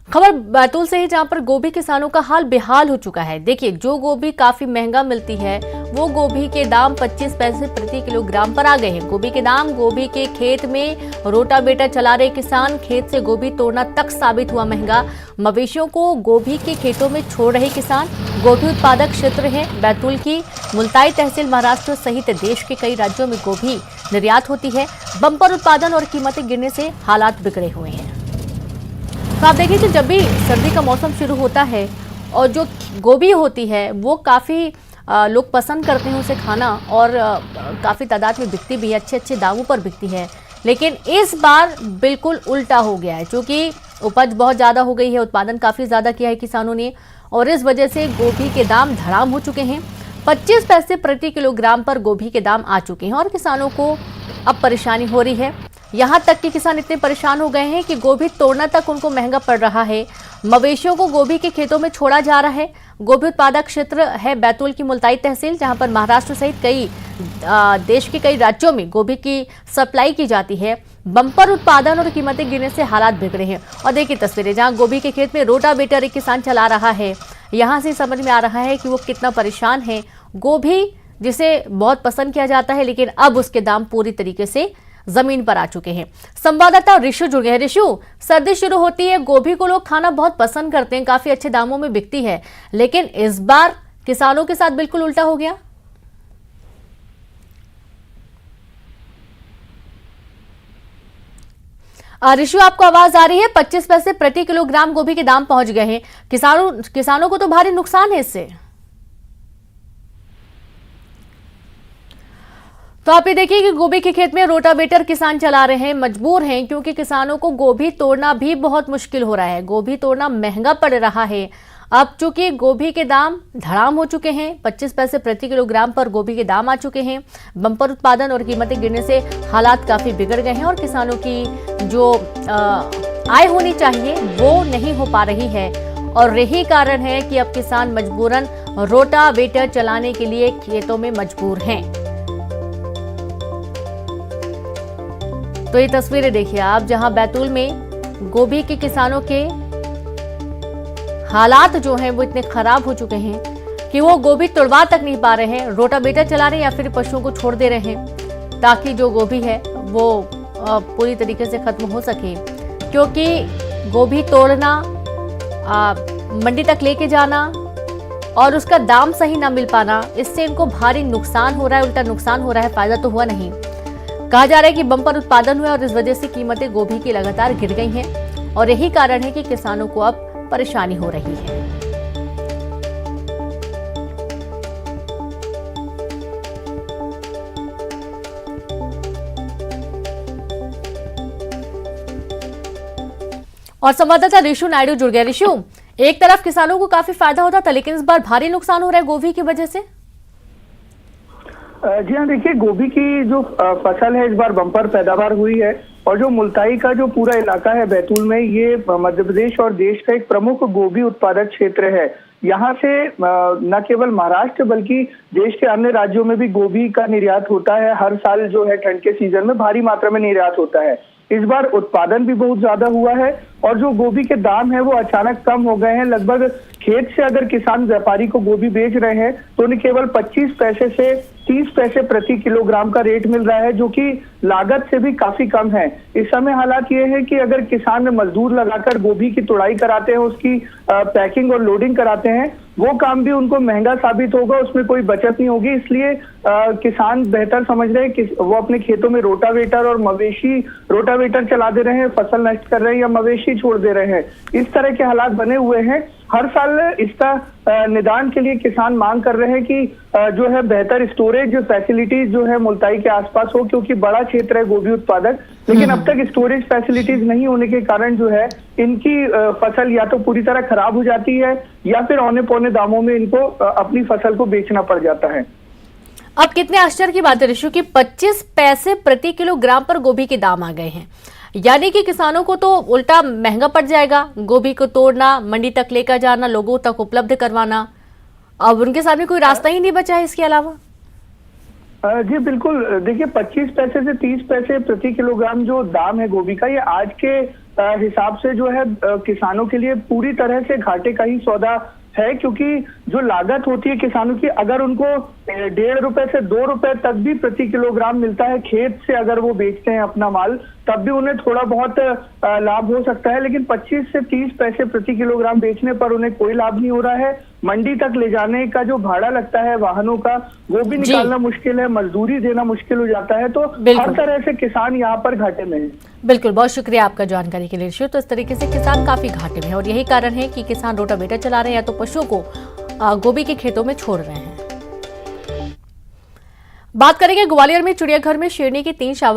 खबर बैतूल से ही, जहां पर गोभी किसानों का हाल बेहाल हो चुका है। देखिए, जो गोभी काफी महंगा मिलती है वो गोभी के दाम 25 पैसे प्रति किलोग्राम पर आ गए हैं। गोभी के दाम, गोभी के खेत में रोटावेटर चला रहे किसान, खेत से गोभी तोड़ना तक साबित हुआ महंगा। मवेशियों को गोभी के खेतों में छोड़ रहे किसान। गोभी उत्पादक क्षेत्र है बैतूल की मुल्ताई तहसील। महाराष्ट्र सहित देश के कई राज्यों में गोभी निर्यात होती है। बम्पर उत्पादन और कीमतें गिरने से हालात बिगड़े हुए हैं। तो आप देखिए कि जब भी सर्दी का मौसम शुरू होता है और जो गोभी होती है वो काफ़ी लोग पसंद करते हैं उसे खाना, और काफ़ी तादाद में बिकती भी है, अच्छे अच्छे दामों पर बिकती है। लेकिन इस बार बिल्कुल उल्टा हो गया है, क्योंकि उपज बहुत ज़्यादा हो गई है, उत्पादन काफ़ी ज़्यादा किया है किसानों ने, और इस वजह से गोभी के दाम धड़ाम हो चुके हैं। 25 पैसे प्रति किलोग्राम पर गोभी के दाम आ चुके हैं और किसानों को अब परेशानी हो रही है। यहाँ तक कि किसान इतने परेशान हो गए हैं कि गोभी तोड़ना तक उनको महंगा पड़ रहा है। मवेशियों को गोभी के खेतों में छोड़ा जा रहा है। गोभी उत्पादक क्षेत्र है बैतूल की मुल्ताई तहसील, जहां पर महाराष्ट्र सहित कई देश के कई राज्यों में गोभी की सप्लाई की जाती है। बम्पर उत्पादन और कीमतें गिरने से हालात बिगड़े हैं। और देखिए तस्वीरें, जहां गोभी के खेत में रोटावेटर एक किसान चला रहा है, यहां से समझ में आ रहा है कि वो कितना परेशान है। गोभी जिसे बहुत पसंद किया जाता है, लेकिन अब उसके दाम पूरी तरीके से जमीन पर आ चुके हैं। संवाददाता ऋषु जुड़ गए हैं। ऋषु, सर्दी शुरू होती है, गोभी को लोग खाना बहुत पसंद करते हैं, काफी अच्छे दामों में बिकती है, लेकिन इस बार किसानों के साथ बिल्कुल उल्टा हो गया। ऋषु, आपको आवाज आ रही है? 25 पैसे प्रति किलोग्राम गोभी के दाम पहुंच गए हैं। किसानों को तो भारी नुकसान है इससे। तो आप ये देखिए कि गोभी के खेत में रोटावेटर किसान चला रहे हैं, मजबूर हैं, क्योंकि किसानों को गोभी तोड़ना भी बहुत मुश्किल हो रहा है। गोभी तोड़ना महंगा पड़ रहा है। अब चूंकि गोभी के दाम धड़ाम हो चुके हैं, 25 पैसे प्रति किलोग्राम पर गोभी के दाम आ चुके हैं। बम्पर उत्पादन और कीमतें गिरने से हालात काफी बिगड़ गए हैं और किसानों की जो आय होनी चाहिए वो नहीं हो पा रही है। और यही कारण है कि अब किसान मजबूरन रोटावेटर चलाने के लिए खेतों में मजबूर हैं। तो ये तस्वीरें देखिए आप, जहां बैतूल में गोभी के किसानों के हालात जो हैं वो इतने खराब हो चुके हैं कि वो गोभी तोड़वा तक नहीं पा रहे हैं। रोटावेटर चला रहे हैं या फिर पशुओं को छोड़ दे रहे हैं ताकि जो गोभी है वो पूरी तरीके से खत्म हो सके, क्योंकि गोभी तोड़ना, मंडी तक लेके जाना और उसका दाम सही ना मिल पाना, इससे इनको भारी नुकसान हो रहा है। उल्टा नुकसान हो रहा है, फायदा तो हुआ नहीं। कहा जा रहा है कि बम्पर उत्पादन हुआ और इस वजह से कीमतें गोभी की लगातार गिर गई हैं, और यही कारण है कि किसानों को अब परेशानी हो रही है। और संवाददाता ऋषु नायडू जुड़ गया। ऋषु, एक तरफ किसानों को काफी फायदा होता था, लेकिन इस बार भारी नुकसान हो रहा है गोभी की वजह से। जी हाँ, देखिए गोभी की जो फसल है इस बार बम्पर पैदावार हुई है, और जो मुल्ताई का जो पूरा इलाका है बैतूल में, ये मध्य प्रदेश और देश का एक प्रमुख गोभी उत्पादक क्षेत्र है। यहाँ से न केवल महाराष्ट्र बल्कि देश के अन्य राज्यों में भी गोभी का निर्यात होता है। हर साल जो है ठंड के सीजन में भारी मात्रा में निर्यात होता है। इस बार उत्पादन भी बहुत ज्यादा हुआ है और जो गोभी के दाम है वो अचानक कम हो गए हैं। लगभग खेत से अगर किसान व्यापारी को गोभी बेच रहे हैं तो उन्हें केवल 25 पैसे से 30 पैसे प्रति किलोग्राम का रेट मिल रहा है, जो कि लागत से भी काफी कम है। इस समय हालात ये है कि अगर किसान मजदूर लगाकर गोभी की तुड़ाई कराते हैं, उसकी पैकिंग और लोडिंग कराते हैं, वो काम भी उनको महंगा साबित होगा, उसमें कोई बचत नहीं होगी। इसलिए किसान बेहतर समझ रहे हैं कि वो अपने खेतों में रोटावेटर और मवेशी रोटावेटर चला दे रहे हैं, फसल नष्ट कर रहे हैं या मवेशी छोड़ दे रहे हैं। इस तरह के हालात बने हुए हैं। हर साल इसका निदान के लिए किसान मांग कर रहे हैं कि जो है बेहतर स्टोरेज फैसिलिटीज जो है मुल्ताई के आसपास हो, क्योंकि बड़ा क्षेत्र है गोभी उत्पादक। लेकिन अब तक स्टोरेज फैसिलिटीज नहीं होने के कारण जो है इनकी फसल या तो पूरी तरह खराब हो जाती है या फिर औने पौने दामों में इनको अपनी फसल को बेचना पड़ जाता है। अब कितने आश्चर्य की बात है ऋषु कि 25 पैसे प्रति किलोग्राम पर गोभी के दाम आ गए हैं, यानी कि किसानों को तो उल्टा महंगा पड़ जाएगा। गोभी को तोड़ना, मंडी तक लेकर जाना, लोगों तक उपलब्ध करवाना, अब उनके सामने कोई रास्ता ही नहीं बचा है इसके अलावा। जी बिल्कुल, देखिए 25 पैसे से 30 पैसे प्रति किलोग्राम जो दाम है गोभी का, ये आज के हिसाब से जो है किसानों के लिए पूरी तरह से घाटे का ही सौदा है, क्योंकि जो लागत होती है किसानों की, अगर उनको 1.5 रुपए से 2 रुपए तक भी प्रति किलोग्राम मिलता है खेत से, अगर वो बेचते हैं अपना माल, तब भी उन्हें थोड़ा बहुत लाभ हो सकता है, लेकिन 25 से 30 पैसे प्रति किलोग्राम बेचने पर उन्हें कोई लाभ नहीं हो रहा है। मंडी तक ले जाने का जो भाड़ा लगता है वाहनों का, वो भी निकालना मुश्किल है, मजदूरी देना मुश्किल हो जाता है, तो हर तरह से किसान यहाँ पर घाटे में है। बिल्कुल, बहुत शुक्रिया आपका जानकारी के लिए ऋषि। तो इस तरीके से किसान काफी घाटे में है और यही कारण है कि किसान रोटावेटर चला रहे हैं या तो पशुओं को गोभी के खेतों में छोड़ रहे हैं। बात करेंगे ग्वालियर में चिड़ियाघर में शेरनी की 3 शावकों